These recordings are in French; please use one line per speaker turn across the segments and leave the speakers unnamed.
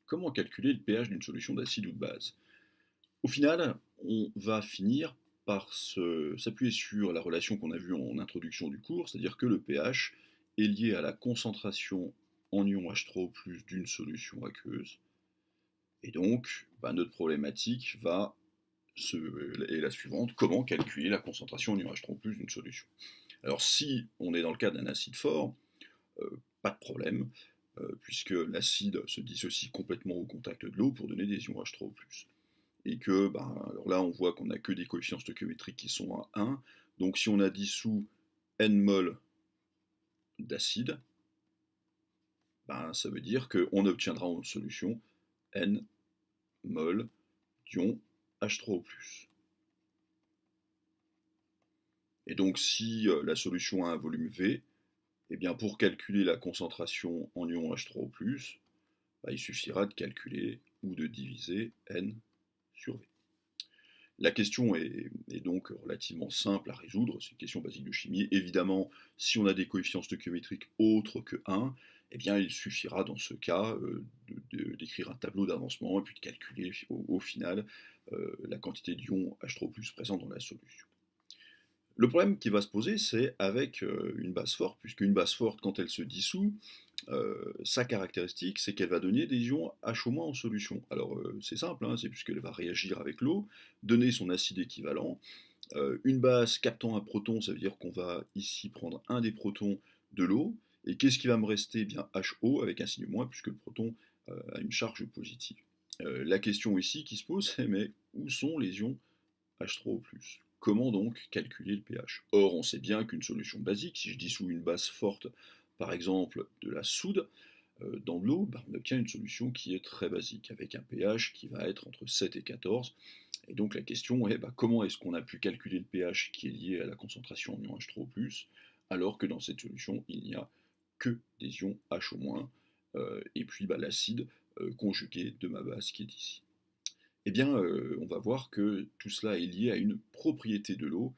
comment calculer le pH d'une solution d'acide ou de base? Au final, on va finir par s'appuyer sur la relation qu'on a vue en introduction du cours, c'est-à-dire que le pH est lié à la concentration en ion H3O+ d'une solution aqueuse. Et donc, notre problématique est la suivante: comment calculer la concentration en ion H3O+ d'une solution? Alors si on est dans le cas d'un acide fort, pas de problème, puisque l'acide se dissocie complètement au contact de l'eau pour donner des ions H3O+. Et que, alors là, on voit qu'on n'a que des coefficients stoichiométriques qui sont à 1. Donc si on a dissous n mol d'acide, ça veut dire qu'on obtiendra en solution n mol d'ion H3O+. Et donc si la solution a un volume V, eh bien pour calculer la concentration en ion H3O+, il suffira de calculer ou de diviser n sur V. La question est donc relativement simple à résoudre, c'est une question basique de chimie. Évidemment, si on a des coefficients stoichiométriques autres que 1, eh bien il suffira dans ce cas d'écrire un tableau d'avancement et puis de calculer au final la quantité d'ions H3O+ présents dans la solution. Le problème qui va se poser, c'est avec une base forte, puisqu'une base forte, quand elle se dissout, sa caractéristique, c'est qu'elle va donner des ions H- en solution. Alors c'est simple, c'est puisqu'elle va réagir avec l'eau, donner son acide équivalent. Une base captant un proton, ça veut dire qu'on va ici prendre un des protons de l'eau, et qu'est-ce qui va me rester? Eh bien HO avec un signe moins, puisque le proton a une charge positive. La question ici qui se pose, c'est mais où sont les ions H3O+. Comment donc calculer le pH? Or, on sait bien qu'une solution basique, si je dissous une base forte, par exemple de la soude, dans de l'eau, on obtient une solution qui est très basique, avec un pH qui va être entre 7 et 14. Et donc la question est, comment est-ce qu'on a pu calculer le pH qui est lié à la concentration en ion H3O+, alors que dans cette solution, il n'y a que des ions H-, et puis l'acide conjugué de ma base qui est ici. Eh bien, on va voir que tout cela est lié à une propriété de l'eau,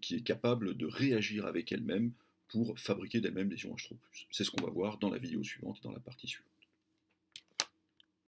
qui est capable de réagir avec elle-même pour fabriquer d'elle-même des ions H3+. C'est ce qu'on va voir dans la vidéo suivante et dans la partie suivante.